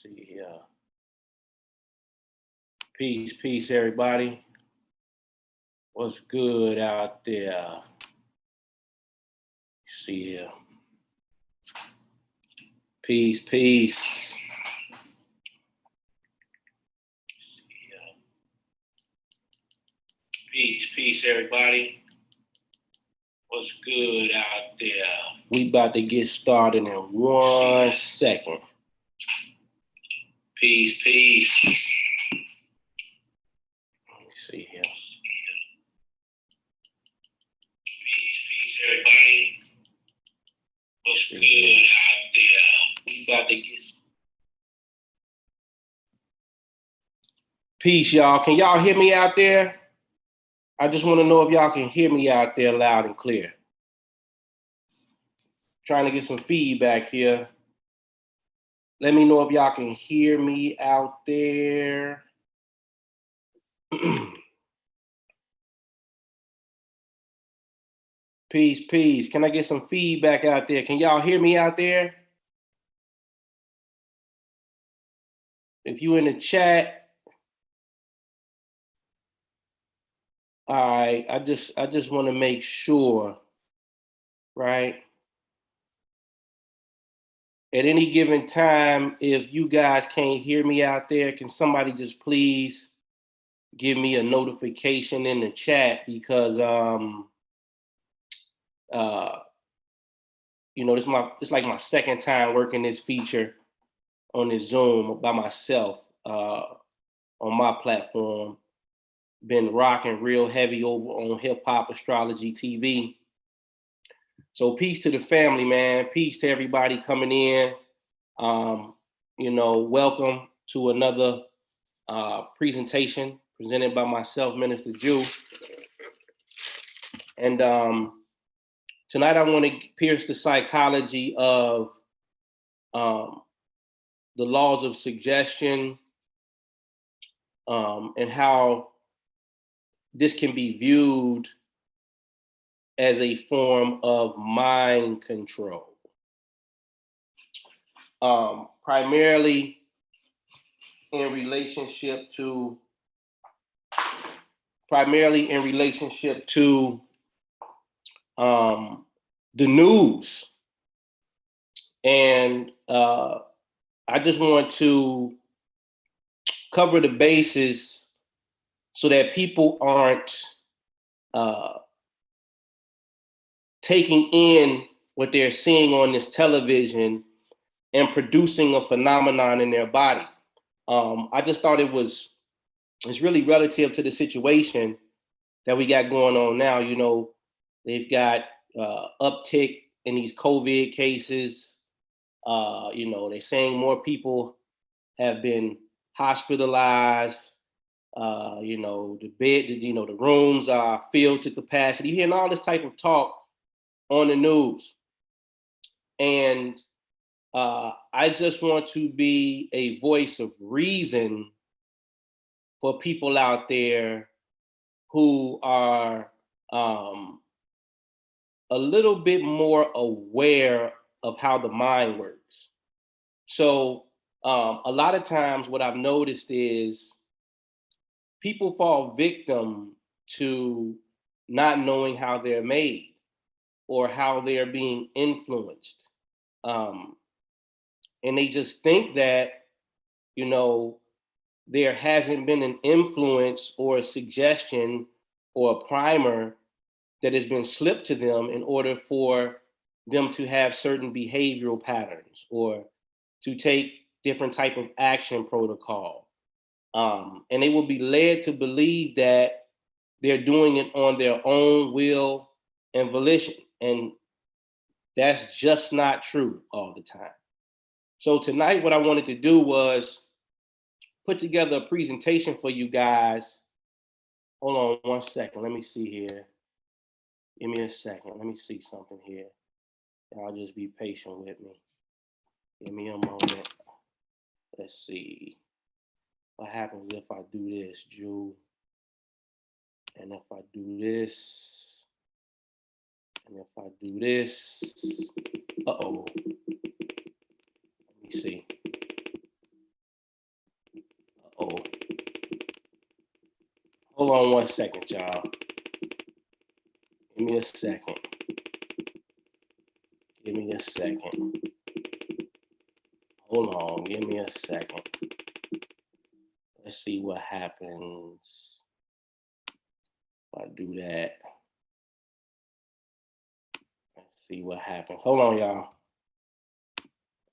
See here. Peace, everybody. What's good out there? See here. Peace. Peace, everybody. What's good out there? We about to get started in 1 second. Peace. Let me see here. Peace, everybody. What's good out there? We about to get peace, y'all. Can y'all hear me out there? I just want to know if y'all can hear me out there loud and clear. Trying to get some feedback here. Let me know if y'all can hear me out there. Peace. Can I get some feedback out there? Can y'all hear me out there? If you in the chat, all right. I just want to make sure, right? At any given time, if you guys can't hear me out there, can somebody just please give me a notification in the chat? Because you know, it's like my second time working this feature on this Zoom by myself on my platform. Been rocking real heavy over on Hip Hop Astrology TV. So peace to the family, man. Peace to everybody coming in. You know, welcome to another presentation presented by myself, Minister Jew. And tonight I want to pierce the psychology of the laws of suggestion and how this can be viewed as a form of mind control. Primarily in relationship to the news. And I just want to cover the bases so that people aren't taking in what they're seeing on this television and producing a phenomenon in their body. I just thought it's really relative to the situation that we got going on now. You know, they've got uptick in these COVID cases. You know, they're saying more people have been hospitalized. You know, the rooms are filled to capacity. You're hearing all this type of talk on the news. And I just want to be a voice of reason for people out there who are a little bit more aware of how the mind works. So a lot of times what I've noticed is people fall victim to not knowing how they're made or how they're being influenced. And they just think that, you know, there hasn't been an influence or a suggestion or a primer that has been slipped to them in order for them to have certain behavioral patterns or to take different type of action protocol. And they will be led to believe that they're doing it on their own will and volition. And that's just not true all the time. So tonight, what I wanted to do was put together a presentation for you guys. Hold on 1 second. Let me see here. Give me a second. Let me see something here. Y'all just be patient with me. Give me a moment. Let's see. What happens if I do this, Jew? And if I do this? And if I do this? Uh-oh. Let me see. on 1 second, y'all. Give me a second. Give me a second. Hold on, give me a second. Let's see what happens if I do that. Let's see what happens. Hold on, y'all.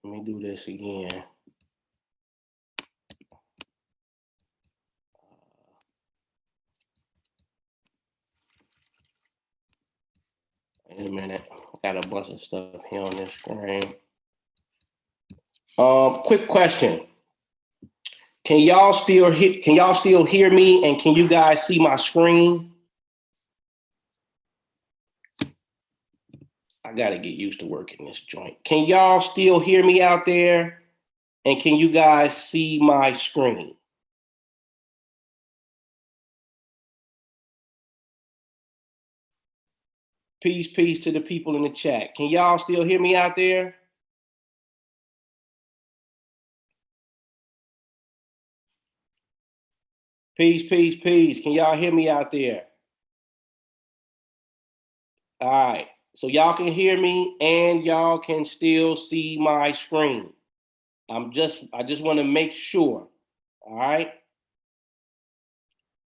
Let me do this again. Wait a minute. I got a bunch of stuff here on this screen. Quick question. Can y'all still hear me, and can you guys see my screen? I gotta get used to working this joint. Can y'all still hear me out there? And can you guys see my screen? Peace to the people in the chat. Can y'all still hear me out there? Peace. Can y'all hear me out there? All right. So y'all can hear me and y'all can still see my screen. I just want to make sure. All right.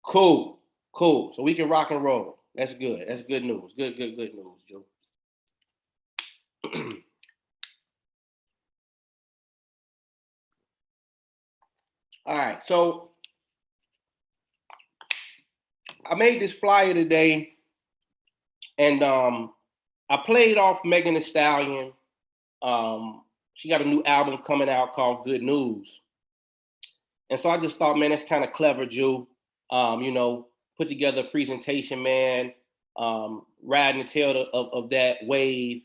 Cool. So we can rock and roll. That's good. That's good news. Good news, Joe. All right. So I made this flyer today, and I played off Megan Thee Stallion. She got a new album coming out called Good News. And so I just thought, man, that's kind of clever, Jew. Put together a presentation, man, riding the tail of that wave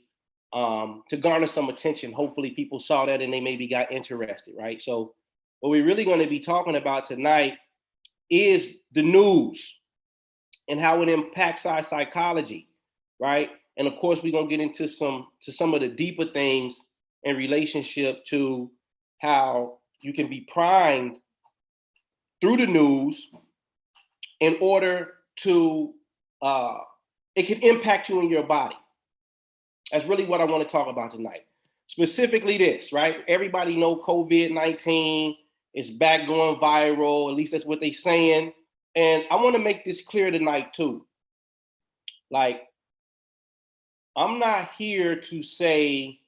to garner some attention. Hopefully people saw that and they maybe got interested, right? So what we're really going to be talking about tonight is the news and how it impacts our psychology, right? And of course, we're gonna get into some of the deeper things in relationship to how you can be primed through the news in order to it can impact you in your body. That's really what I want to talk about tonight. Specifically this, right? Everybody know COVID-19 is back going viral. At least that's what they're saying. And I want to make this clear tonight too. Like, I'm not here to say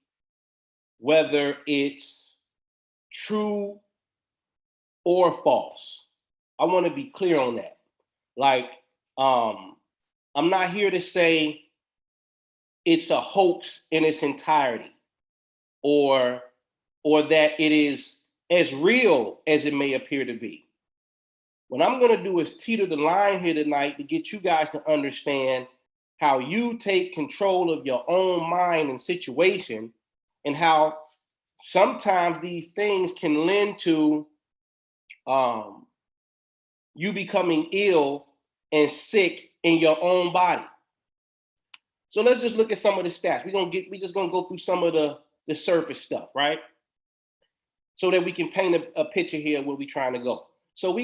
whether it's true or false. I want to be clear on that. Like, I'm not here to say it's a hoax in its entirety, or that it is as real as it may appear to be. What I'm going to do is teeter the line here tonight to get you guys to understand how you take control of your own mind and situation, and how sometimes these things can lend to you becoming ill and sick in your own body. So let's just look at some of the stats. We're just gonna go through some of the surface stuff, right? So that we can paint a picture here where we're trying to go. So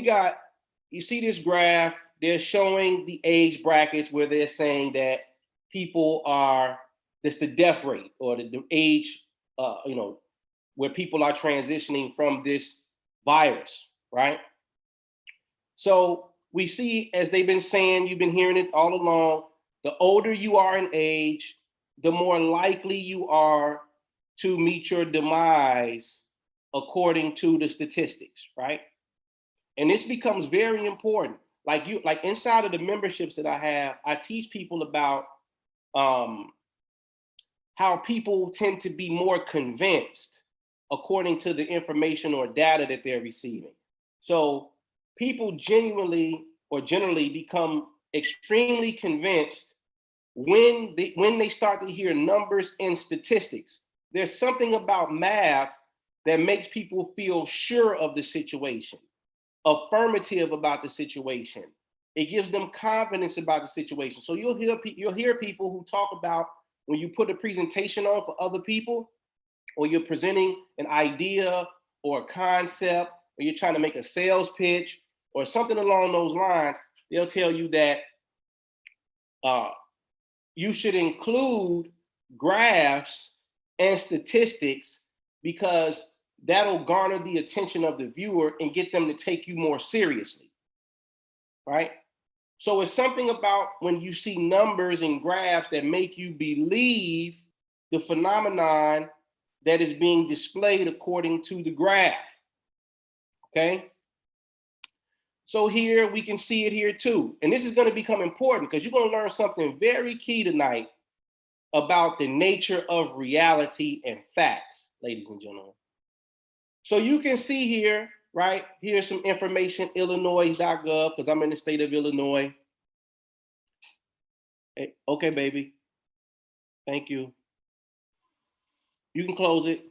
you see this graph, they're showing the age brackets where they're saying that that's the death rate, or the age, where people are transitioning from this virus, right? So we see, as they've been saying, you've been hearing it all along, the older you are in age, the more likely you are to meet your demise according to the statistics, right? And this becomes very important. Like inside of the memberships that I have, I teach people about how people tend to be more convinced according to the information or data that they're receiving. So people genuinely or generally become extremely convinced when they start to hear numbers and statistics. There's something about math that makes people feel sure of the situation, affirmative about the situation. It gives them confidence about the situation. So you'll hear people who talk about, when you put a presentation on for other people, or you're presenting an idea or a concept, or you're trying to make a sales pitch or something along those lines, they'll tell you that you should include graphs and statistics because that'll garner the attention of the viewer and get them to take you more seriously, right? So it's something about when you see numbers and graphs that make you believe the phenomenon that is being displayed according to the graph, okay? So here we can see it here too. And this is going to become important because you're going to learn something very key tonight about the nature of reality and facts, ladies and gentlemen. So you can see here, right? Here's some information, illinois.gov, because I'm in the state of Illinois. Hey, okay, baby. Thank you. You can close it.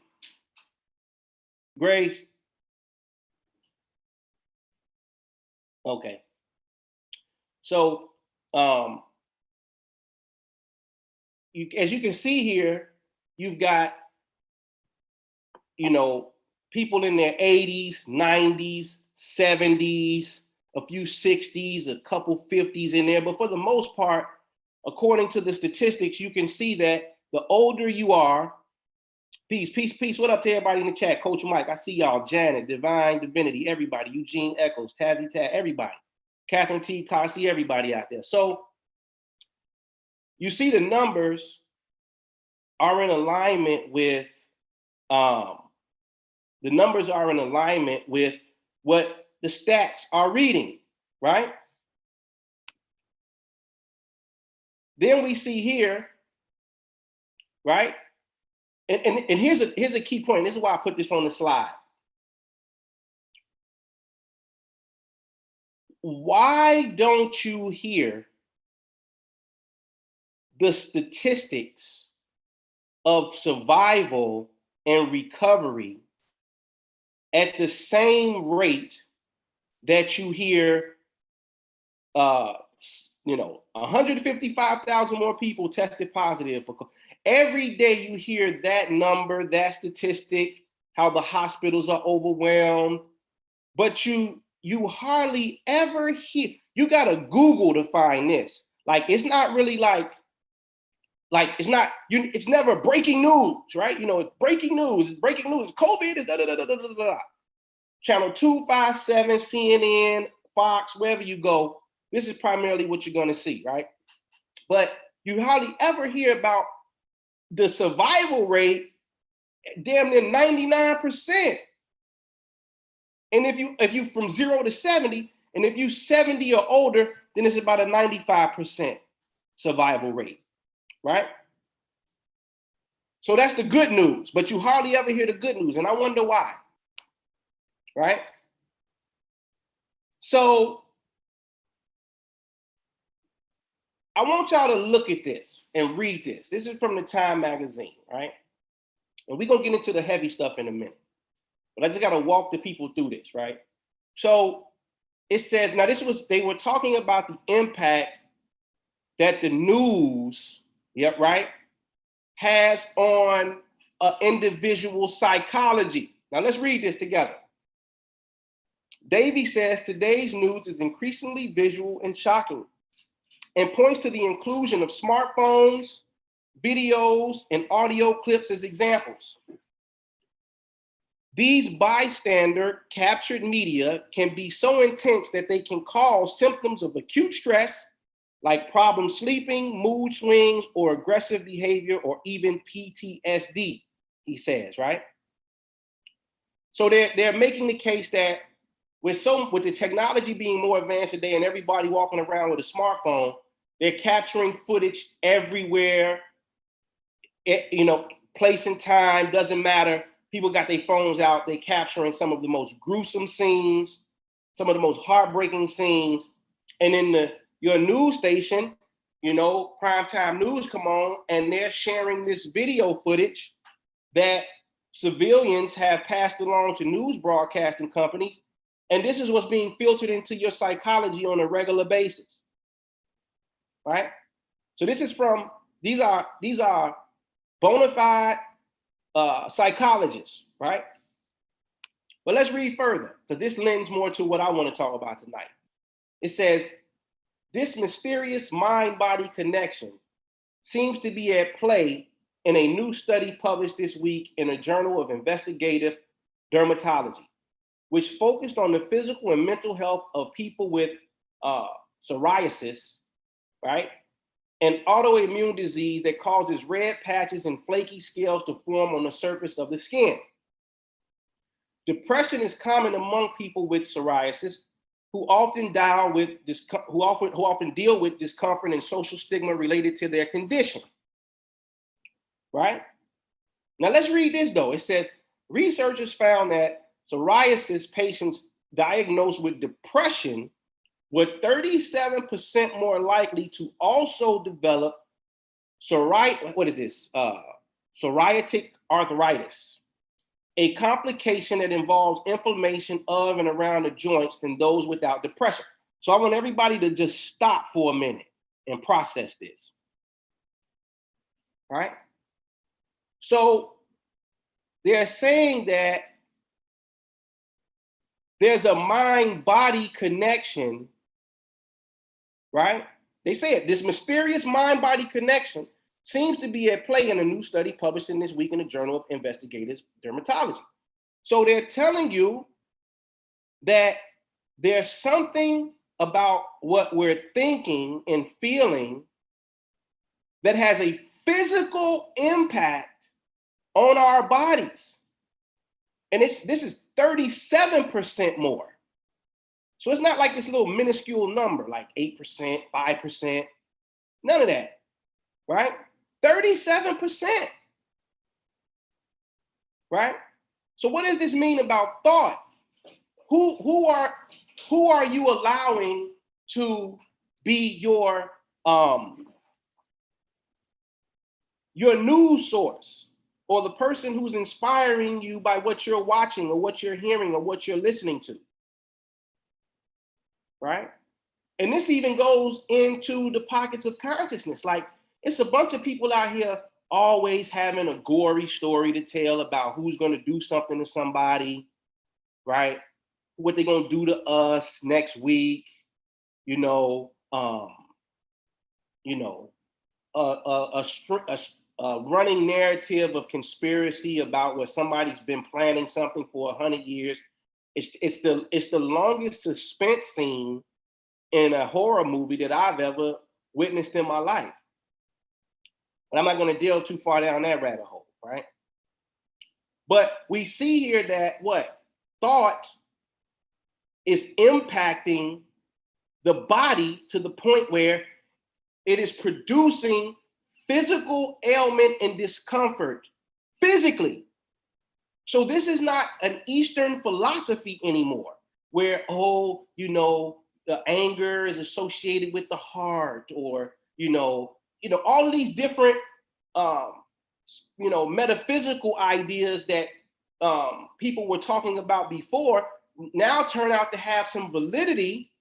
Grace. Okay. So as you can see here, you've got, people in their 80s, 90s, 70s, a few 60s, a couple 50s in there. But for the most part, according to the statistics, you can see that the older you are, peace. What up to everybody in the chat? Coach Mike, I see y'all. Janet, Divine Divinity, everybody. Eugene Echoes, Tazzy Tad, everybody. Catherine T. I see everybody out there. So you see the numbers are in alignment with what the stats are reading, right? Then we see here, right? And here's a key point. This is why I put this on the slide. Why don't you hear the statistics of survival and recovery at the same rate that you hear 155,000 more people tested positive for COVID? Every day you hear that number, that statistic, how the hospitals are overwhelmed, but you hardly ever hear. You got to Google to find this. Like, it's not really it's never breaking news, right? It's breaking news. COVID is da. Channel 257, CNN, Fox, wherever you go, this is primarily what you're going to see, right? But you hardly ever hear about the survival rate, damn near 99%. And if you from 0 to 70, and if you 70 or older, then it's about a 95% survival rate, right? So that's the good news, but you hardly ever hear the good news, and I wonder why, right? So I want y'all to look at this and read this. This is from the Time magazine, right? And we're going to get into the heavy stuff in a minute. But I just got to walk the people through this, right? So it says, now they were talking about the impact that the news, right, has on individual psychology. Now let's read this together. Davey says today's news is increasingly visual and shocking, and points to the inclusion of smartphones, videos, and audio clips as examples. These bystander captured media can be so intense that they can cause symptoms of acute stress, like problem sleeping, mood swings, or aggressive behavior, or even PTSD, he says, right? So they're making the case that with the technology being more advanced today and everybody walking around with a smartphone, they're capturing footage everywhere. Place and time, doesn't matter. People got their phones out. They're capturing some of the most gruesome scenes, some of the most heartbreaking scenes. And then your news station, primetime news come on, and they're sharing this video footage that civilians have passed along to news broadcasting companies. And this is what's being filtered into your psychology on a regular basis, right? So this is these are bona fide psychologists, right? But let's read further, because this lends more to what I want to talk about tonight. It says, this mysterious mind-body connection seems to be at play in a new study published this week in a journal of investigative dermatology, which focused on the physical and mental health of people with psoriasis, right? An autoimmune disease that causes red patches and flaky scales to form on the surface of the skin. Depression is common among people with psoriasis who often deal with discomfort and social stigma related to their condition, right? Now let's read this though. It says, researchers found that psoriasis patients diagnosed with depression were 37% more likely to also develop psoriatic arthritis, a complication that involves inflammation of and around the joints than those without depression. So I want everybody to just stop for a minute and process this. All right? So they're saying that there's a mind-body connection, right? They say it, this mysterious mind-body connection seems to be at play in a new study published in this week in the Journal of Investigative Dermatology. So they're telling you that there's something about what we're thinking and feeling that has a physical impact on our bodies. And this is 37% more. So it's not like this little minuscule number, like 8%, 5%, none of that, right? 37%, right? So what does this mean about thought? Who are you allowing to be your news source, or the person who's inspiring you by what you're watching or what you're hearing or what you're listening to, right? And this even goes into the pockets of consciousness. Like, it's a bunch of people out here always having a gory story to tell about who's going to do something to somebody, right? What they're going to do to us next week, a running narrative of conspiracy about where somebody's been planning something for 100 years. It's the longest suspense scene in a horror movie that I've ever witnessed in my life. And I'm not going to delve too far down that rabbit hole, right? But we see here that thought is impacting the body to the point where it is producing physical ailment and discomfort physically. So this is not an Eastern philosophy anymore, where, the anger is associated with the heart, or, all of these different, metaphysical ideas that people were talking about before now turn out to have some validity,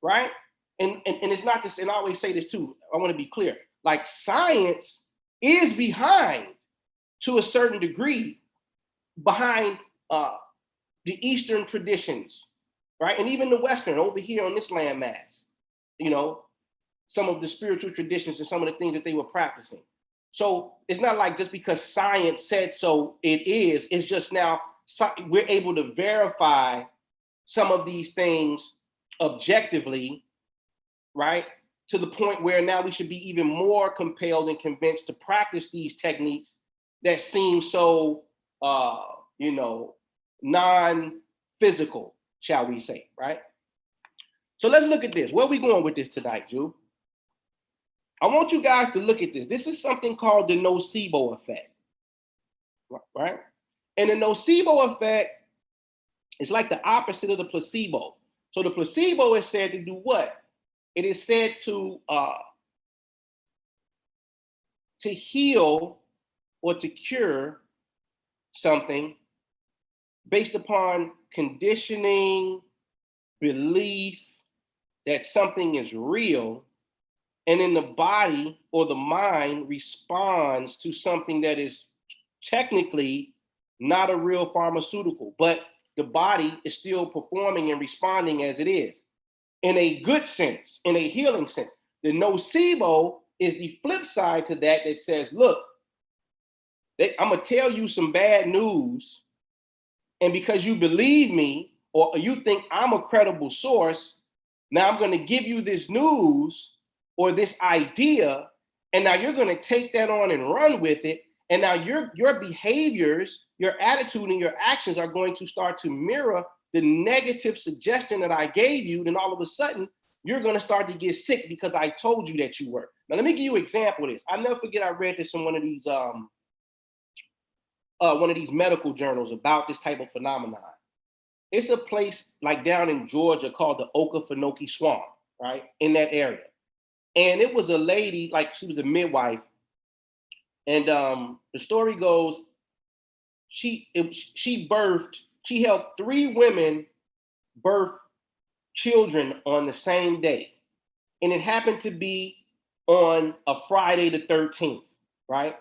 right? And it's not this, and I always say this too, I want to be clear, like, science is behind, to a certain degree, behind the Eastern traditions, right? And even the Western, over here on this landmass, some of the spiritual traditions and some of the things that they were practicing. So it's not like just because science said so, it is. It's just now we're able to verify some of these things objectively, right? To the point where now we should be even more compelled and convinced to practice these techniques that seem so, non-physical, shall we say, right? So let's look at this. Where are we going with this tonight, Ju? I want you guys to look at this. This is something called the nocebo effect, right? And the nocebo effect is like the opposite of the placebo. So the placebo is said to do what? It is said to heal or to cure something based upon conditioning, belief that something is real, and then the body or the mind responds to something that is technically not a real pharmaceutical, but the body is still performing and responding as it is. in a good sense, in a healing sense. The nocebo is the flip side to that that says, look, I'm going to tell you some bad news. And because you believe me or you think I'm a credible source, now I'm going to give you this news or this idea. And now you're going to take that on and run with it. And now your behaviors, your attitude, and your actions are going to start to mirror the negative suggestion that I gave you. Then all of a sudden, you're going to start to get sick because I told you that you were. Now, let me give you an example of this. I'll never forget I read this in one of these medical journals about this type of phenomenon. It's a place like down in Georgia called the Okefenokee Swamp, right? In that area. And it was a lady, like she was a midwife. And the story goes, she helped 3 women birth children on the same day. And it happened to be on a Friday the 13th, right?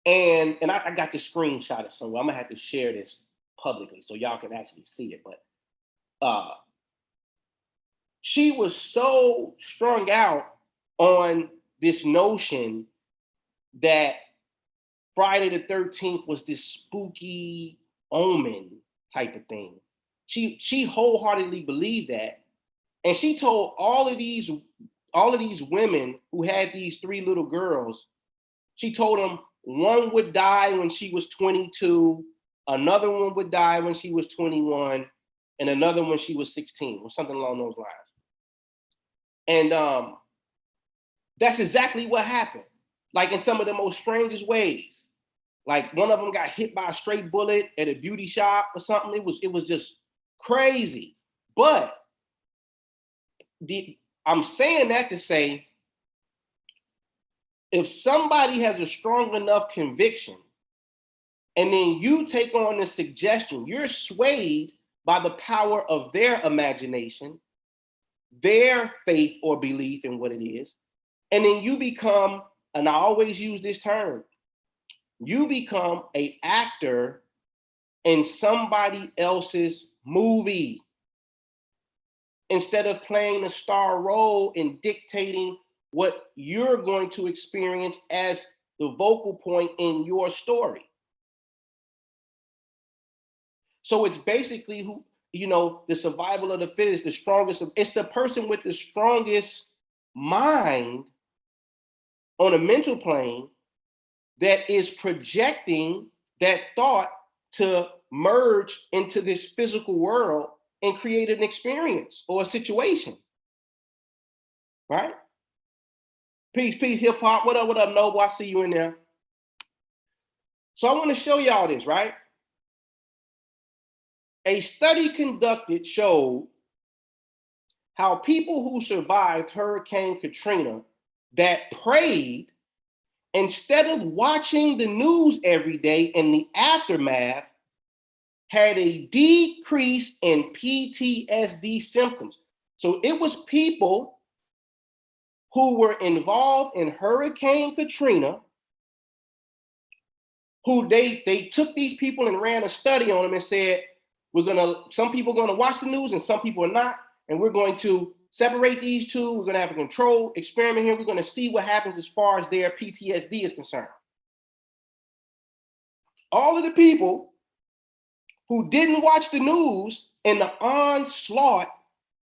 And I got the screenshot of somewhere. I'm gonna have to share this publicly so y'all can actually see it. But she was so strung out on this notion that Friday the 13th was this spooky omen type of thing. She wholeheartedly believed that. And she told all of these women who had these 3 little girls, she told them one would die when she was 22, another one would die when she was 21, and another when she was 16, or something along those lines. And that's exactly what happened. Like in some of the most strangest ways. Like one of them got hit by a straight bullet at a beauty shop or something. It was just crazy. But I'm saying that to say, if somebody has a strong enough conviction and then you take on the suggestion, you're swayed by the power of their imagination, their faith or belief in what it is, and then you become, and I always use this term, you become an actor in somebody else's movie instead of playing the star role in dictating what you're going to experience as the vocal point in your story. So it's basically the survival of the fittest, the strongest. It's the person with the strongest mind on a mental plane that is projecting that thought to merge into this physical world and create an experience or a situation, right? Peace, hip hop. What up, Noble? I see you in there. So I want to show y'all this, right? A study conducted showed how people who survived Hurricane Katrina that prayed, instead of watching the news every day and the aftermath, had a decrease in PTSD symptoms. So it was people who were involved in Hurricane Katrina, who they took these people and ran a study on them and said, some people are gonna watch the news and some people are not, and we're going to separate these two. We're gonna have a control experiment here. We're gonna see what happens as far as their PTSD is concerned. All of the people who didn't watch the news and the onslaught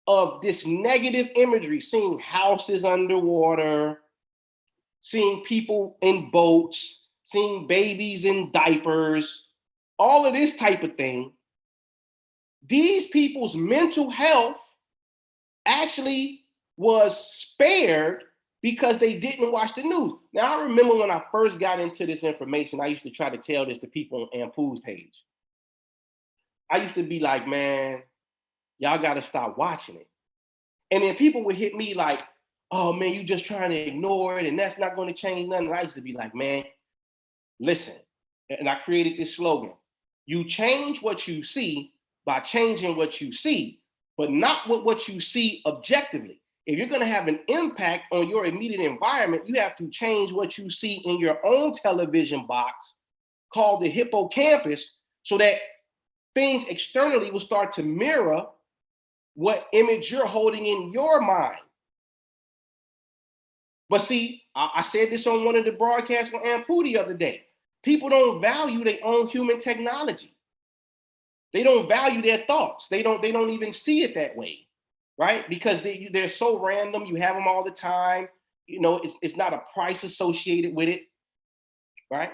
of this negative imagery, seeing houses underwater, seeing people in boats, seeing babies in diapers, all of this type of thing, these people's mental health actually was spared because they didn't watch the news. Now, I remember when I first got into this information, I used to try to tell this to people on Ampu's page. I used to be like, man, y'all got to stop watching it. And then people would hit me like, oh man, you just trying to ignore it and that's not going to change nothing. And I used to be like, man, listen. And I created this slogan. You change what you see by changing what you see, but not what you see objectively. If you're going to have an impact on your immediate environment, you have to change what you see in your own television box called the hippocampus so that things externally will start to mirror what image you're holding in your mind. But see, I said this on one of the broadcasts on Ampu the other day. People don't value their own human technology. They don't value their thoughts. They don't even see it that way, right? Because they're so random. You have them all the time. You know, it's not a price associated with it, right?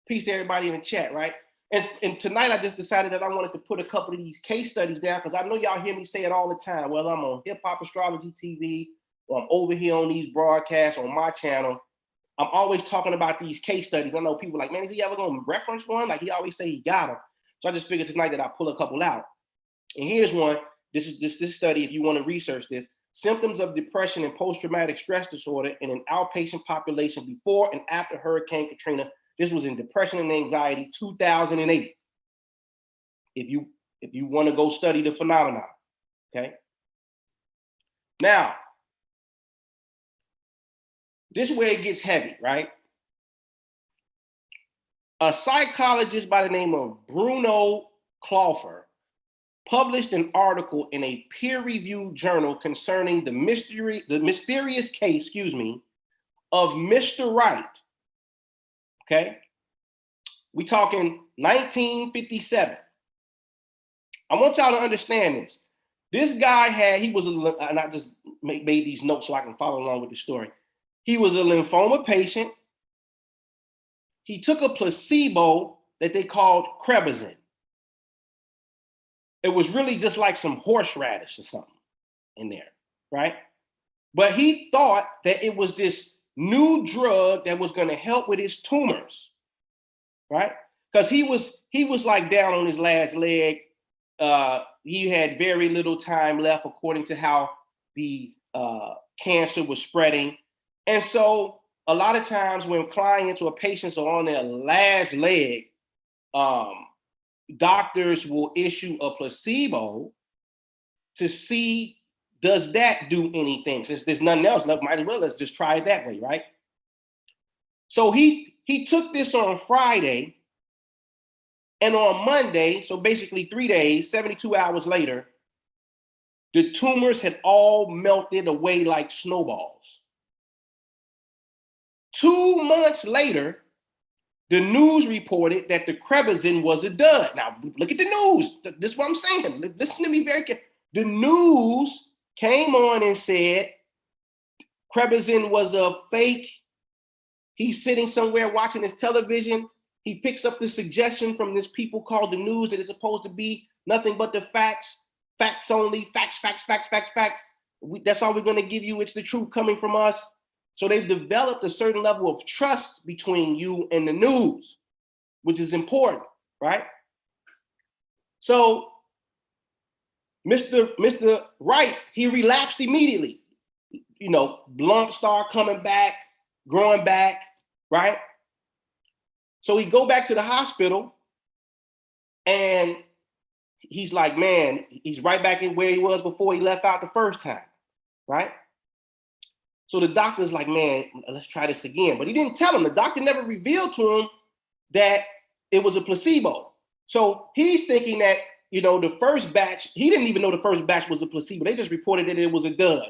Peace to everybody in the chat, right? And tonight I just decided that I wanted to put a couple of these case studies down because I know y'all hear me say it all the time, whether I'm on Hip Hop Astrology TV or I'm over here on these broadcasts on my channel. I'm always talking about these case studies. I know people like, man, is he ever going to reference one? Like he always say he got them. So I just figured tonight that I'll pull a couple out. And here's one. This is this study, if you want to research this. Symptoms of depression and post-traumatic stress disorder in an outpatient population before and after Hurricane Katrina. This was in Depression and Anxiety, 2008. If you want to go study the phenomenon, okay? Now, this is where it gets heavy, right? A psychologist by the name of Bruno Cloffer published an article in a peer-reviewed journal concerning the mysterious case, of Mr. Wright. Okay, we talking 1957. I want y'all to understand this. This guy and I just made these notes so I can follow along with the story. He was a lymphoma patient. He took a placebo that they called Krebizin. It was really just like some horseradish or something in there, right? But he thought that it was this new drug that was going to help with his tumors, right? Because he was like down on his last leg. He had very little time left, according to how the cancer was spreading. And so a lot of times when clients or patients are on their last leg, doctors will issue a placebo to see, does that do anything? Since there's nothing else left, might as well let's just try it that way, right? So he took this on Friday, and on Monday, so basically 3 days, 72 hours later, the tumors had all melted away like snowballs. 2 months later, the news reported that the Krebizin was a dud. Now, look at the news. This is what I'm saying. Listen to me very carefully. The news came on and said Krebizin was a fake. He's sitting somewhere watching his television. He picks up the suggestion from this people called the news that it's supposed to be nothing but the facts, facts only, facts. That's all we're going to give you. It's the truth coming from us. So they've developed a certain level of trust between you and the news, which is important, right? So Mr. Wright, he relapsed immediately. You know, lumps start coming back, growing back, right? So he go back to the hospital and he's like, man, he's right back in where he was before he left out the first time, right? So the doctor's like, man, let's try this again. But he didn't tell him. The doctor never revealed to him that it was a placebo. So he's thinking that, you know, the first batch, he didn't even know the first batch was a placebo. They just reported that it was a dud.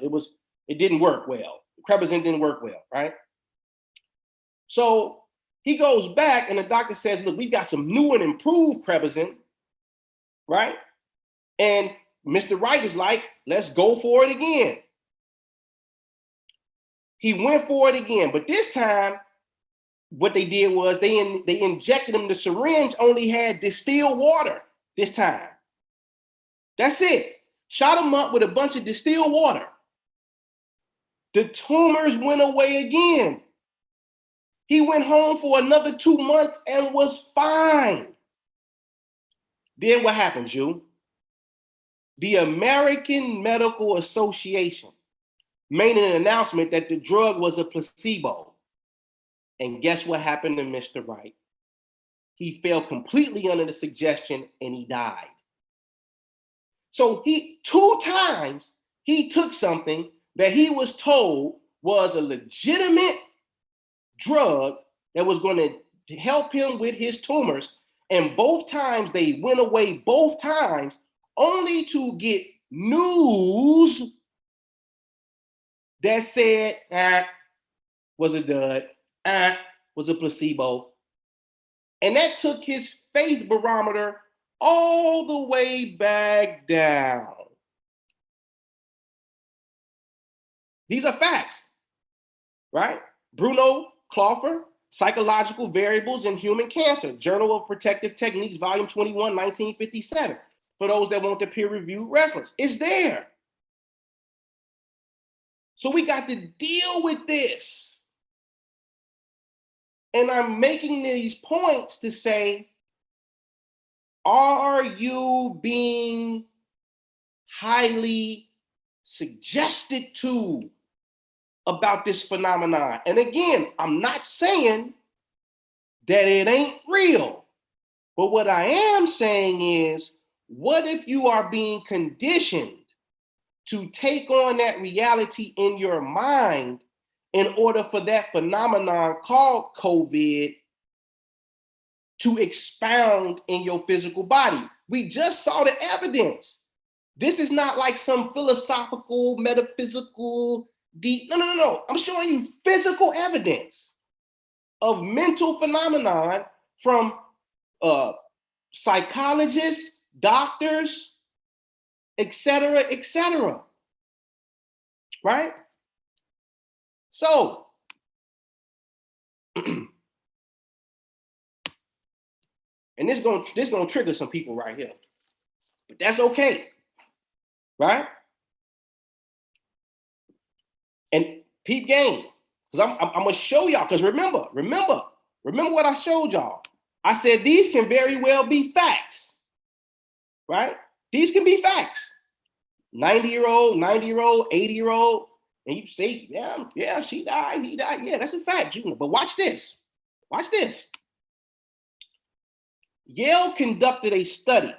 It didn't work well. Krebizin didn't work well, right? So he goes back and the doctor says, look, we've got some new and improved Krebizin, right? And Mr. Wright is like, let's go for it again. He went for it again, but this time, what they did was they injected him. The syringe only had distilled water this time. That's it. Shot him up with a bunch of distilled water. The tumors went away again. He went home for another 2 months and was fine. Then what happened, Jew? The American Medical Association made an announcement that the drug was a placebo. And guess what happened to Mr. Wright? He fell completely under the suggestion and he died. So 2 times he took something that he was told was a legitimate drug that was going to help him with his tumors. And both times they went away, both times, only to get news that said, was a dud, was a placebo. And that took his faith barometer all the way back down. These are facts, right? Bruno Cloffer, Psychological Variables in Human Cancer, Journal of Protective Techniques, Volume 21, 1957. For those that want the peer-reviewed reference, it's there. So we got to deal with this. And I'm making these points to say, are you being highly suggested to about this phenomenon? And again, I'm not saying that it ain't real, but what I am saying is, what if you are being conditioned to take on that reality in your mind in order for that phenomenon called COVID to expound in your physical body? We just saw the evidence. This is not like some philosophical, metaphysical, deep, no. I'm showing you physical evidence of mental phenomenon from psychologists, doctors, etc., right? So, and this is gonna trigger some people right here, but that's okay, right? And peep game, because I'm gonna show y'all. Because remember what I showed y'all. I said these can very well be facts, right? These can be facts. 90-year-old, 90-year-old, 80-year-old, and you say, yeah, she died, he died. Yeah, that's a fact, Junior. But watch this. Watch this. Yale conducted a study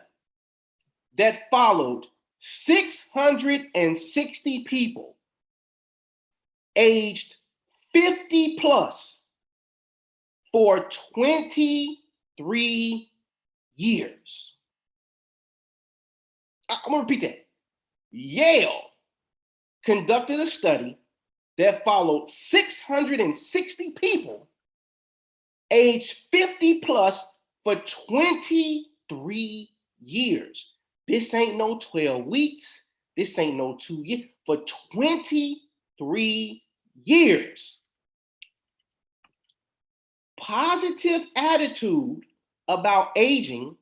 that followed 660 people aged 50 plus for 23 years. I'm gonna repeat that. Yale conducted a study that followed 660 people aged 50 plus for 23 years. This ain't no 12 weeks. This ain't no 2 years. For 23 years. Positive attitude about aging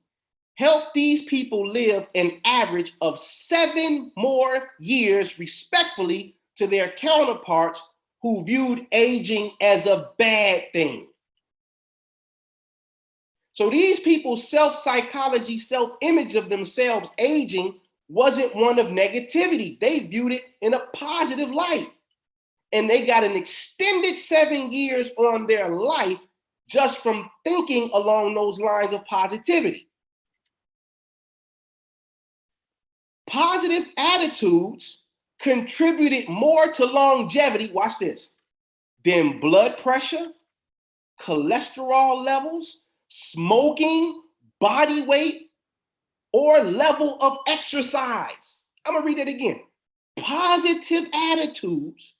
helped these people live an average of 7 more years respectfully to their counterparts who viewed aging as a bad thing. So these people's self-psychology, self-image of themselves aging wasn't one of negativity. They viewed it in a positive light. And they got an extended 7 years on their life just from thinking along those lines of positivity. Positive attitudes contributed more to longevity, watch this, than blood pressure, cholesterol levels, smoking, body weight, or level of exercise. I'm gonna read that again. Positive attitudes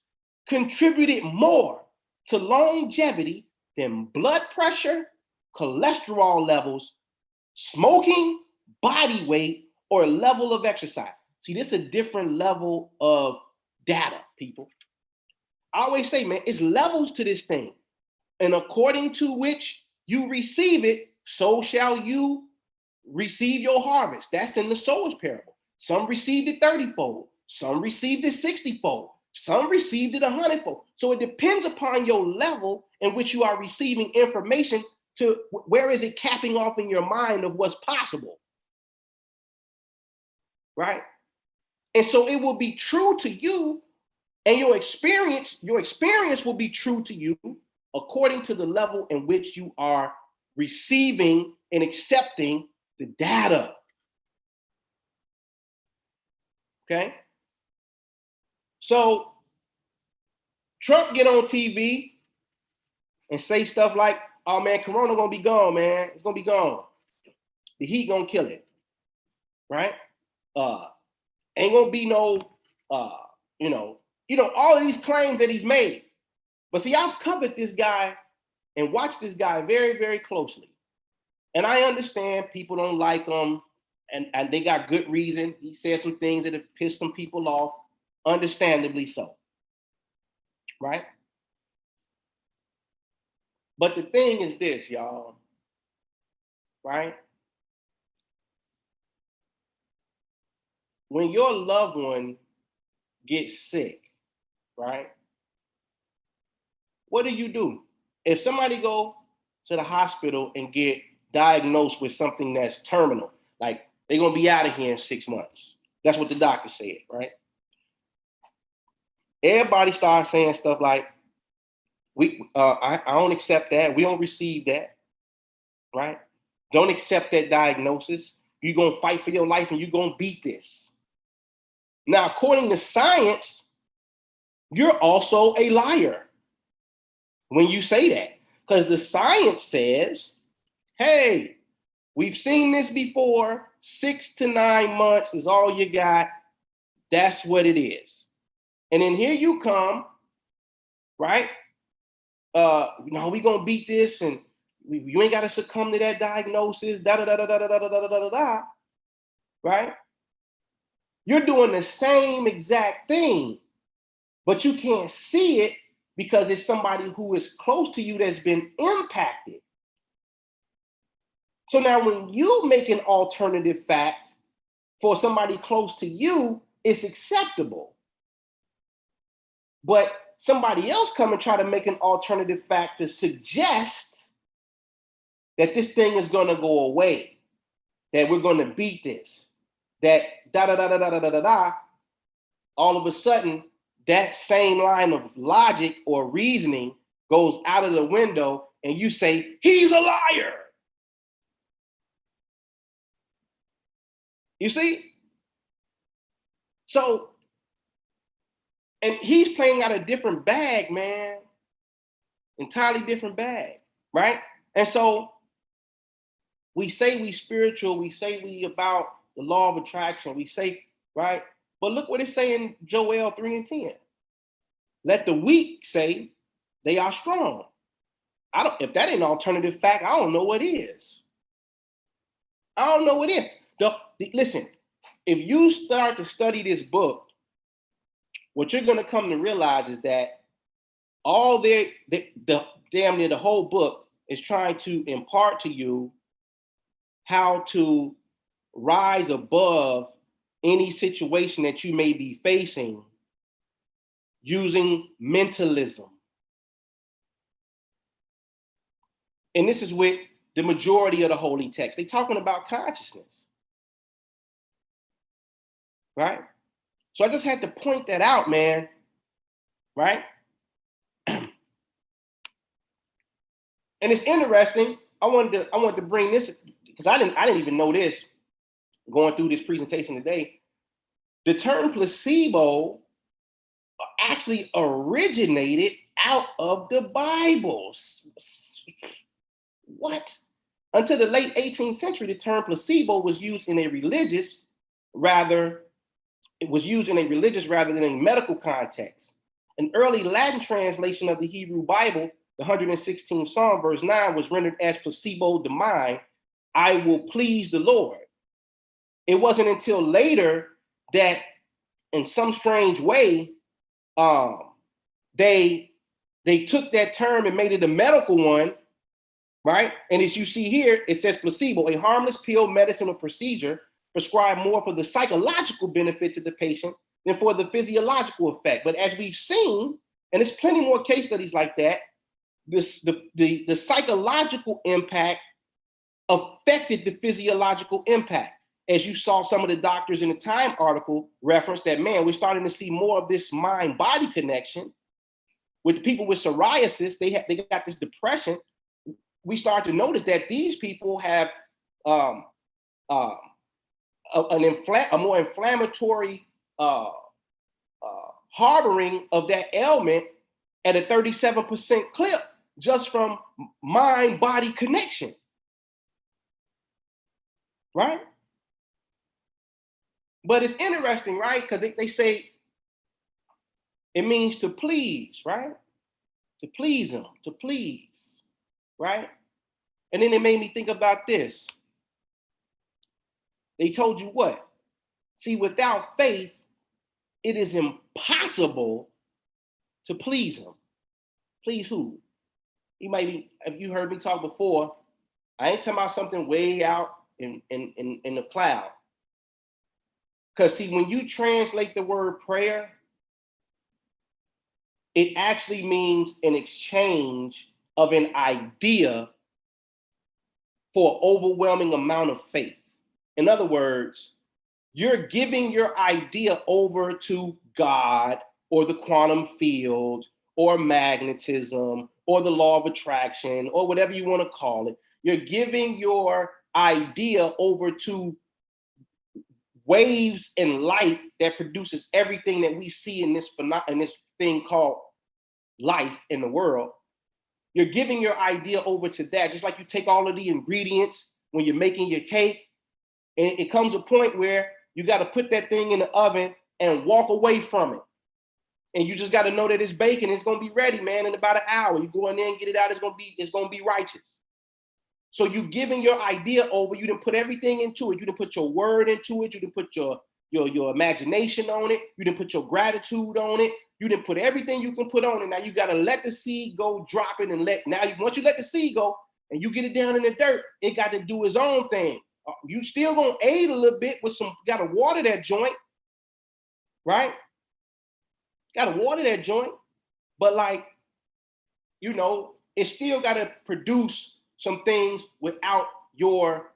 contributed more to longevity than blood pressure, cholesterol levels, smoking, body weight, or level of exercise. See, this is a different level of data, people. I always say, man, it's levels to this thing. And according to which you receive it, so shall you receive your harvest. That's in the sower's parable. Some received it 30-fold. Some received it 60-fold. Some received it 100-fold. So it depends upon your level in which you are receiving information to where is it capping off in your mind of what's possible, right? And so it will be true to you, and your experience will be true to you according to the level in which you are receiving and accepting the data. Okay? So Trump get on TV and say stuff like, oh man, Corona gonna be gone, man. It's gonna be gone. The heat gonna kill it, right? Ain't gonna be no, you know, all of these claims that he's made. But see, I've covered this guy and watched this guy very, very closely. And I understand people don't like him, and they got good reason. He said some things that have pissed some people off, understandably so. Right? But the thing is this, y'all, right? When your loved one gets sick, right? What do? If somebody go to the hospital and get diagnosed with something that's terminal, like they're gonna be out of here in 6 months. That's what the doctor said, right? Everybody starts saying stuff like, I don't accept that. We don't receive that, right? Don't accept that diagnosis. You're gonna fight for your life and you're gonna beat this. Now, according to science, you're also a liar when you say that, because the science says, hey, we've seen this before. 6 to 9 months is all you got. That's what it is. And then here you come, right? No, we gonna beat this, and you ain't gotta succumb to that diagnosis. Da da da da da da da da da da. Right? You're doing the same exact thing, but you can't see it because it's somebody who is close to you that's been impacted. So now when you make an alternative fact for somebody close to you, it's acceptable. But somebody else come and try to make an alternative fact to suggest that this thing is going to go away, that we're going to beat this, that da da da da da da da da. All of a sudden, that same line of logic or reasoning goes out of the window, and you say he's a liar. You see? So, and he's playing out a different bag, man. Entirely different bag, right? And so we say we spiritual, we say we about the law of attraction, we say, right? But look what it say in Joel 3:10. Let the weak say they are strong. If that ain't an alternative fact, I don't know what is. I don't know what is. Listen, if you start to study this book, what you're going to come to realize is that all the damn near the whole book is trying to impart to you how to rise above any situation that you may be facing using mentalism. And this is with the majority of the holy text. They're talking about consciousness. Right? So I just had to point that out, man. Right? And it's interesting. I wanted to bring this because I didn't even know this going through this presentation today. The term placebo actually originated out of the Bible. What? Until the late 18th century, the term placebo was used in a religious rather than a medical context. An early Latin translation of the Hebrew Bible, the 116th Psalm, verse 9, was rendered as placebo de mind, I will please the Lord. It wasn't until later that, in some strange way, they took that term and made it a medical one, right? And as you see here, it says placebo, a harmless pill, medicine, or procedure prescribed more for the psychological benefits of the patient than for the physiological effect. But as we've seen, and there's plenty more case studies like that, the psychological impact affected the physiological impact. As you saw some of the doctors in the Time article reference that, man, we're starting to see more of this mind-body connection. With the people with psoriasis, they got this depression. We start to notice that these people have a more inflammatory harboring of that ailment at a 37% clip just from mind-body connection, right? But it's interesting, right? Because they say it means to please, right? To please him, to please, right? And then it made me think about this. They told you what? See, without faith, it is impossible to please him. Please who? You might be, if you heard me talk before, I ain't talking about something way out in the cloud. Because see, when you translate the word prayer, it actually means an exchange of an idea for an overwhelming amount of faith. In other words, you're giving your idea over to God or the quantum field or magnetism or the law of attraction or whatever you want to call it. You're giving your idea over to waves and light that produces everything that we see in this thing called life in the world. You're giving your idea over to that, just like you take all of the ingredients when you're making your cake, and it comes a point where you got to put that thing in the oven and walk away from it. And you just got to know that it's baking. It's going to be ready, man, in about an hour. You go in there and get it out. It's going to be righteous. So you giving your idea over. You didn't put everything into it. You didn't put your word into it. You didn't put your imagination on it. You didn't put your gratitude on it. You didn't put everything you can put on it. Now you got to let the seed go, drop it, and once you let the seed go and you get it down in the dirt, it got to do its own thing. You still gonna aid a little bit with some, got to water that joint, right? Got to water that joint, but it still got to produce some things without your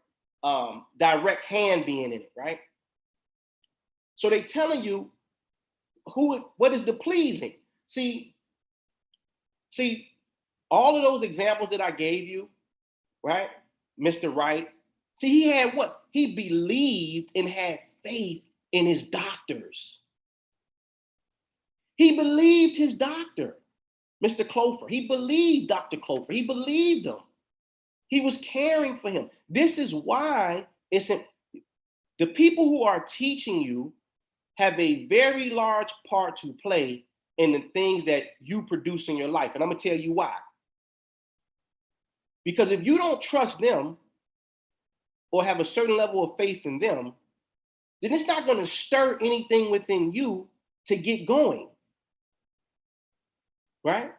direct hand being in it, right? So they telling you what is the pleasing. See, all of those examples that I gave you, right? Mr. Wright, see, he had what? He believed and had faith in his doctors. He believed his doctor, Mr. Clover. He believed Dr. Clover. He believed him. He was caring for him. This is why the people who are teaching you have a very large part to play in the things that you produce in your life. And I'm going to tell you why. Because if you don't trust them or have a certain level of faith in them, then it's not going to stir anything within you to get going. Right?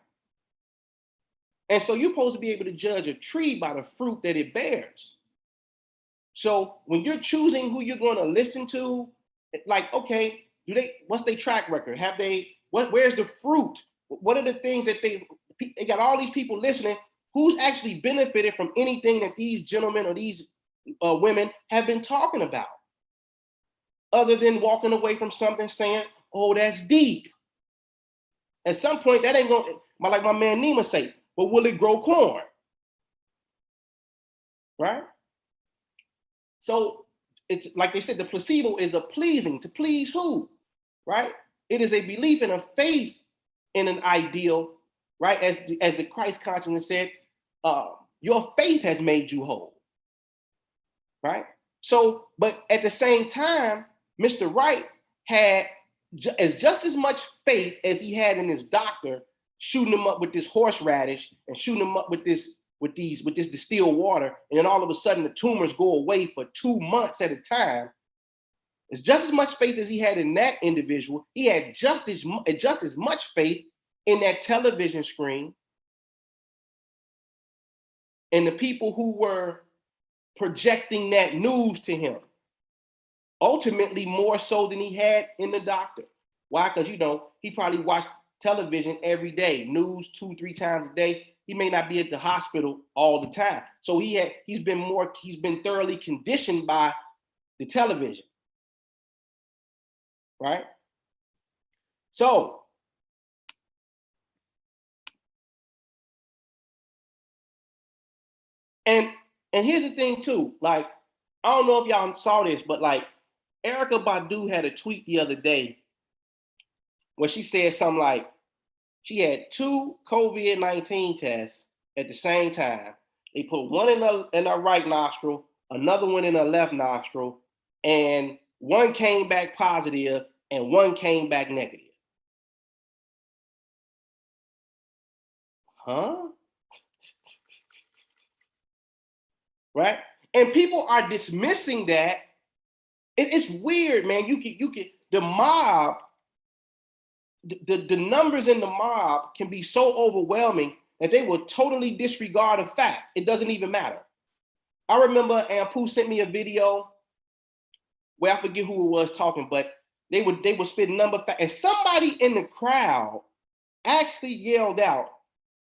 And so you're supposed to be able to judge a tree by the fruit that it bears. So when you're choosing who you're going to listen to, like, okay, what's their track record? Where's the fruit? What are the things that they got all these people listening? Who's actually benefited from anything that these gentlemen or these women have been talking about? Other than walking away from something saying, oh, that's deep. At some point, that ain't going to, like my man Nima say, but will it grow corn? Right? So it's like they said, the placebo is a pleasing. To please who? Right? It is a belief and a faith in an ideal, right? As the Christ consciousness said, your faith has made you whole. Right? So, but at the same time, Mr. Wright had just as much faith as he had in his doctor shooting him up with this horseradish and shooting him up with this distilled water, and then all of a sudden the tumors go away for 2 months at a time. It's just as much faith as he had in that individual. He had just as much faith in that television screen and the people who were projecting that news to him. Ultimately, more so than he had in the doctor. Why? Because he probably watched television every day, news 2-3 times a day. He may not be at the hospital all the time. So he's been thoroughly conditioned by the television. Right? So and here's the thing too, like, I don't know if y'all saw this, but like Erykah Badu had a tweet the other day where she said something like she had 2 COVID-19 tests at the same time. They put one in her right nostril, another one in her left nostril, and one came back positive and one came back negative. Huh? Right? And people are dismissing that. It's weird, man. You can the mob, the numbers in the mob can be so overwhelming that they will totally disregard a fact. It doesn't even matter. I remember Ampu sent me a video where I forget who it was talking, but they would spit number fact, and somebody in the crowd actually yelled out,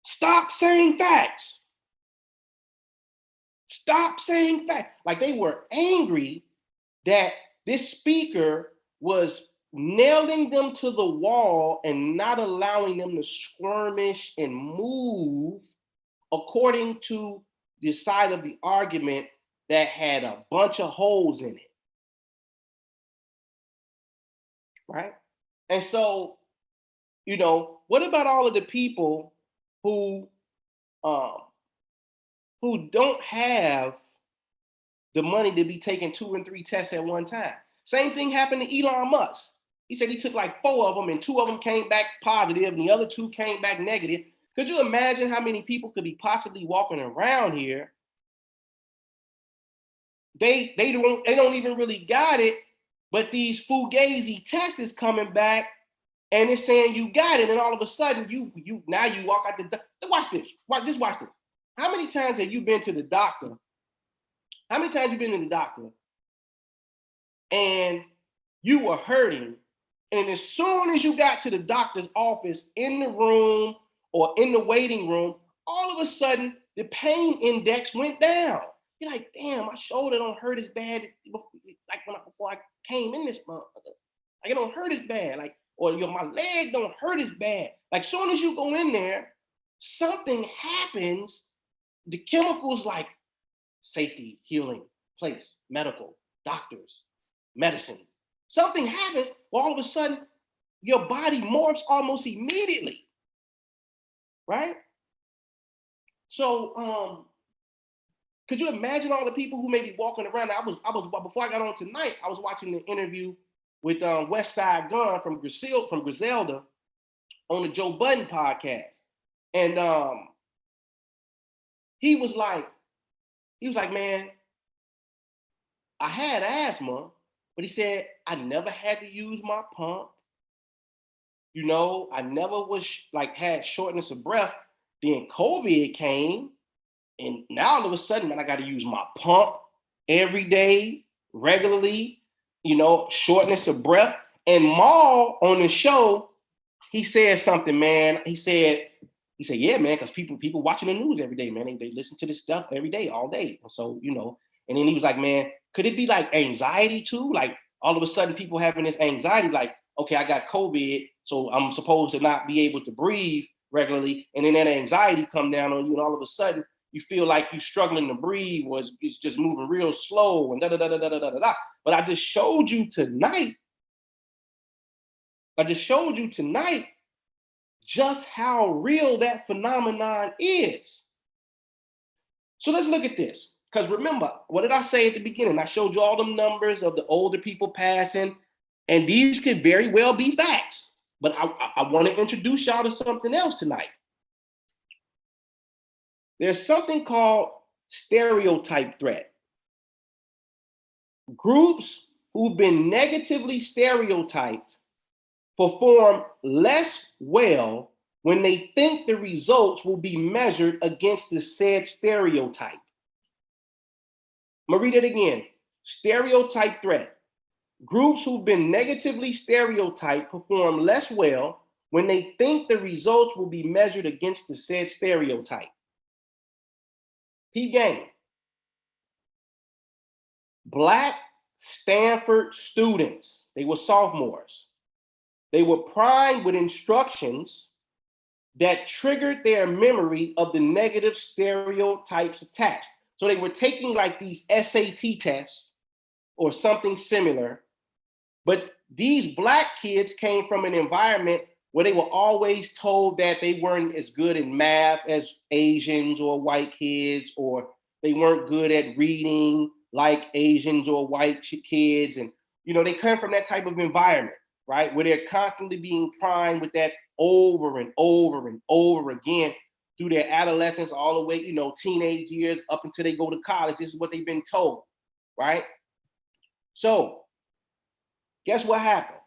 "Stop saying facts! Stop saying facts!" Like they were angry that this speaker was nailing them to the wall and not allowing them to skirmish and move according to the side of the argument that had a bunch of holes in it. Right? And so, what about all of the people who don't have the money to be taking 2 and 3 tests at one time? Same thing happened to Elon Musk. He said he took like 4 of them and 2 of them came back positive and the other 2 came back negative. Could you imagine how many people could be possibly walking around here? They don't even really got it, but these fugazi tests is coming back and it's saying you got it, and all of a sudden you walk out the door. Watch this. Watch this. How many times have you been to the doctor? How many times have you been to the doctor and you were hurting, and as soon as you got to the doctor's office, in the room or in the waiting room, all of a sudden the pain index went down. You're like, damn, my shoulder don't hurt as bad like before I came in this month. Like it don't hurt as bad. Like, or my leg don't hurt as bad. Like soon as you go in there, something happens. The chemicals like safety, healing, place, medical, doctors, medicine. Something happens, well, all of a sudden, your body morphs almost immediately. Right? So could you imagine all the people who may be walking around? I was before I got on tonight, I was watching the interview with West Side Gun from Griselda on the Joe Budden podcast. And he was like, man, I had asthma, but he said, I never had to use my pump. I never was had shortness of breath. Then COVID came, and now all of a sudden, man, I got to use my pump every day, regularly, shortness of breath. And Maul on the show, he said something, man. He said, yeah, man, because people watching the news every day, man. They listen to this stuff every day, all day. And so, and then he was like, man, could it be like anxiety too? Like all of a sudden people having this anxiety, like, okay, I got COVID, so I'm supposed to not be able to breathe regularly. And then that anxiety come down on you, and all of a sudden you feel like you're struggling to breathe, or it's just moving real slow and da da da da da da da da. But I just showed you tonight just how real that phenomenon is. So let's look at this. Because remember, what did I say at the beginning? I showed you all them numbers of the older people passing, and these could very well be facts. But I want to introduce y'all to something else tonight. There's something called stereotype threat. Groups who've been negatively stereotyped perform less well when they think the results will be measured against the said stereotype. I'm gonna read it again. Stereotype threat. Groups who've been negatively stereotyped perform less well when they think the results will be measured against the said stereotype. P game. Black Stanford students, they were sophomores. They were primed with instructions that triggered their memory of the negative stereotypes attached. So they were taking like these SAT tests or something similar, but these Black kids came from an environment where they were always told that they weren't as good in math as Asians or white kids, or they weren't good at reading like Asians or white kids. And, they come from that type of environment, right? Where they're constantly being primed with that over and over and over again through their adolescence, all the way, teenage years up until they go to college. This is what they've been told, right? So guess what happened?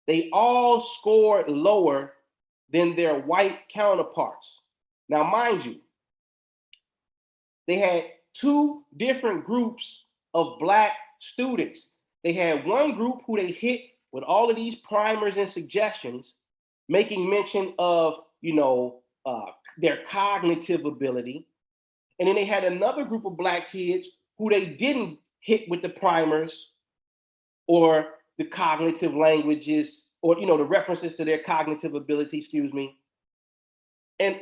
They all scored lower than their white counterparts. Now, mind you, they had two different groups of Black students. They had one group who they hit with all of these primers and suggestions, making mention of, their cognitive ability. And then they had another group of Black kids who they didn't hit with the primers or the cognitive languages, or the references to their cognitive ability, and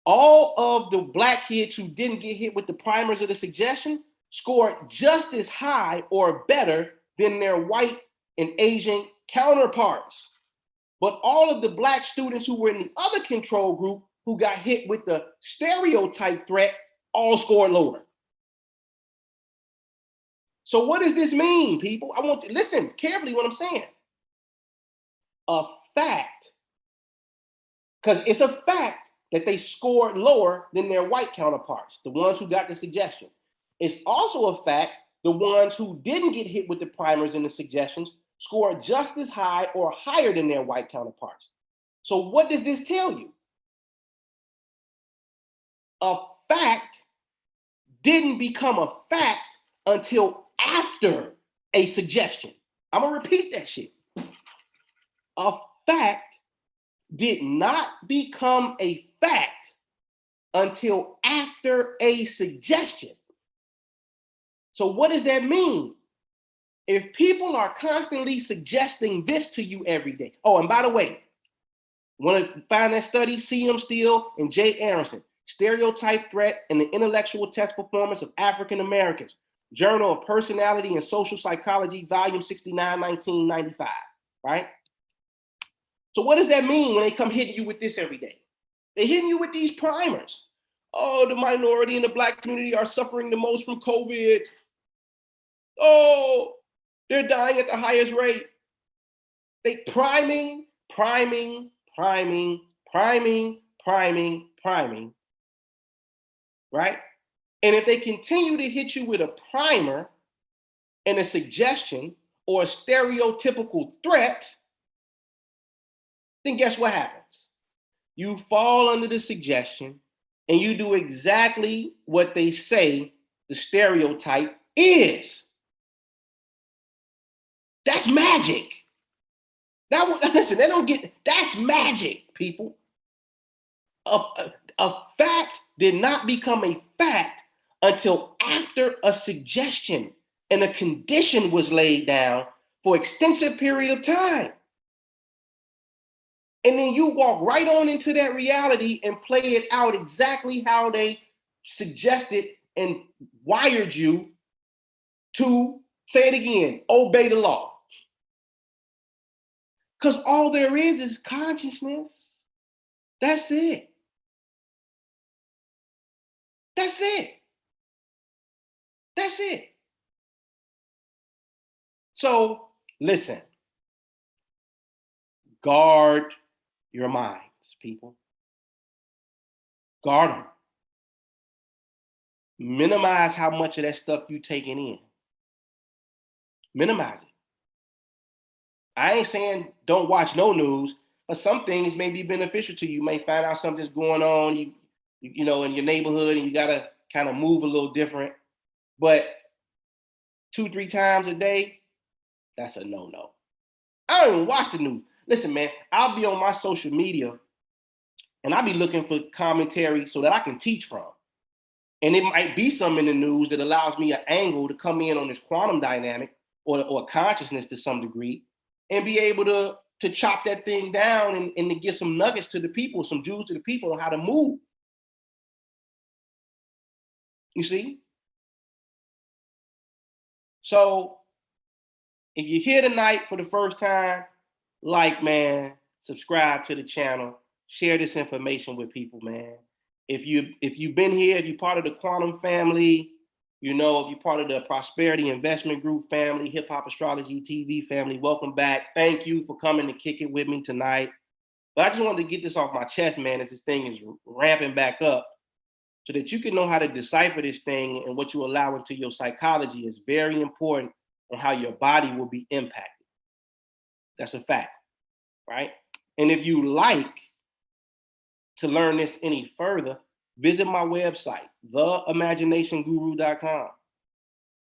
all of the Black kids who didn't get hit with the primers or the suggestion scored just as high or better than their white and Asian counterparts. But all of the Black students who were in the other control group who got hit with the stereotype threat all scored lower. So what does this mean, people? I want you to listen carefully what I'm saying. A fact, because it's a fact that they scored lower than their white counterparts, the ones who got the suggestion. It's also a fact the ones who didn't get hit with the primers and the suggestions scored just as high or higher than their white counterparts. So what does this tell you? A fact didn't become a fact until after a suggestion. I'm gonna repeat that shit. A fact did not become a fact until after a suggestion. So what does that mean? If people are constantly suggesting this to you every day. Oh, and by the way, want to find that study? C.M. Steele and J. Aronson, Stereotype, Threat, and the Intellectual Test Performance of African Americans, Journal of Personality and Social Psychology, Volume 69, 1995, right? So what does that mean when they come hitting you with this every day? They're hitting you with these primers. Oh, the minority and the Black community are suffering the most from COVID. Oh, they're dying at the highest rate. They priming, right? And if they continue to hit you with a primer and a suggestion or a stereotypical threat, then guess what happens? You fall under the suggestion and you do exactly what they say the stereotype is. That's magic. Listen, they don't get, that's magic, people. A fact did not become a fact until after a suggestion and a condition was laid down for an extensive period of time. And then you walk right on into that reality and play it out exactly how they suggested and wired you to, say it again, obey the law. Because all there is consciousness. That's it. That's it. That's it. So listen, guard your minds, people. Guard them. Minimize how much of that stuff you taking in. Minimize it. I ain't saying don't watch no news, but some things may be beneficial to you. You may find out something's going on, in your neighborhood, and you gotta kind of move a little different. But 2-3 times a day, that's a no-no. I don't even watch the news. Listen, man, I'll be on my social media and I'll be looking for commentary so that I can teach from. And it might be something in the news that allows me an angle to come in on this quantum dynamic or consciousness to some degree and be able to chop that thing down and to get some nuggets to the people, some jewels to the people on how to move. You see? So if you're here tonight for the first time, man, subscribe to the channel, share this information with people, man. If you've been here, if you're part of the quantum family, You know, if you're part of the Prosperity Investment Group family, Hip Hop Astrology TV family, welcome back. Thank you for coming to kick it with me tonight. But I just wanted to get this off my chest, man, as this thing is ramping back up, so that you can know how to decipher this thing, and what you allow into your psychology is very important on how your body will be impacted. That's a fact, right? And if you like to learn this any further, visit my website, theimaginationguru.com,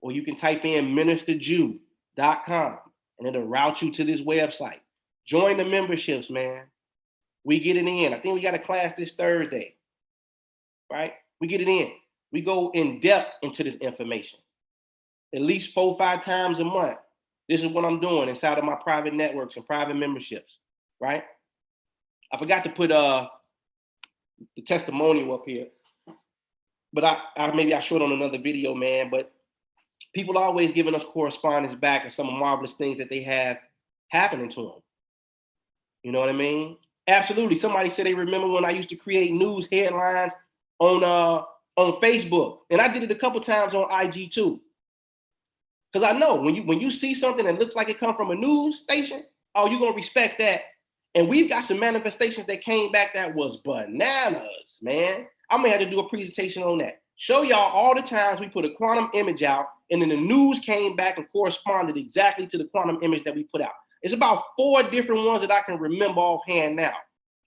or you can type in ministerjew.com and it'll route you to this website. Join the memberships, man. We get it in. I think we got a class this Thursday, right? We get it in. We go in depth into this information, at least 4 or 5 times a month. This is what I'm doing inside of my private networks and private memberships, right? I forgot to put the testimonial up here, but I maybe I showed on another video, man. But people are always giving us correspondence back and some marvelous things that they have happening to them. You know what I mean? Absolutely. Somebody said they remember when I used to create news headlines on Facebook, and I did it a couple times on IG too. Because I know when you see something that looks like it come from a news station, oh, you're gonna respect that. And we've got some manifestations that came back that was bananas, man. I may have to do a presentation on that. Show y'all all the times we put a quantum image out, and then the news came back and corresponded exactly to the quantum image that we put out. It's about 4 different ones that I can remember offhand now.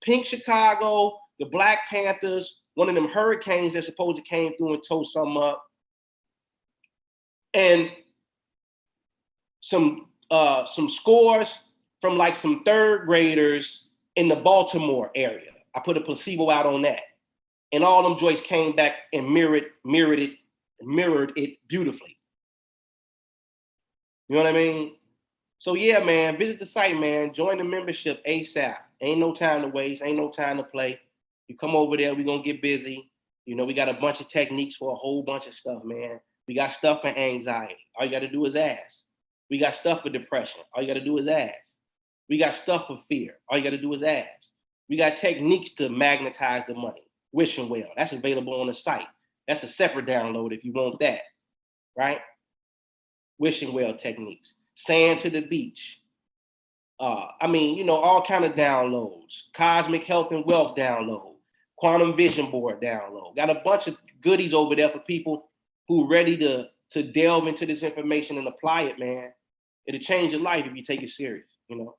Pink Chicago, the Black Panthers, one of them hurricanes that supposed to came through and tore some up, and some scores from like some 3rd graders in the Baltimore area. I put a placebo out on that, and all them joints came back and mirrored it beautifully. You know what I mean? So yeah, man, visit the site, man. Join the membership ASAP. Ain't no time to waste. Ain't no time to play. You come over there, we're gonna get busy. You know, we got a bunch of techniques for a whole bunch of stuff, man. We got stuff for anxiety. All you gotta do is ask. We got stuff for depression. All you gotta do is ask. We got stuff for fear. All you gotta do is ask. We got techniques to magnetize the money. Wishing well. That's available on the site. That's a separate download if you want that, right? Wishing well techniques. Sand to the beach. I mean, you know, all kind of downloads. Cosmic health and wealth download. Quantum vision board download. Got a bunch of goodies over there for people who ready to delve into this information and apply it, man. It'll change your life if you take it serious, you know.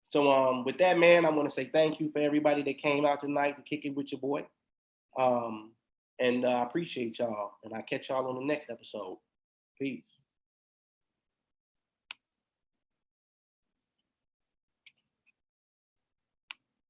So with that, man, I want to say thank you for everybody that came out tonight to kick it with your boy. And I appreciate y'all, and I'll catch y'all on the next episode. Peace.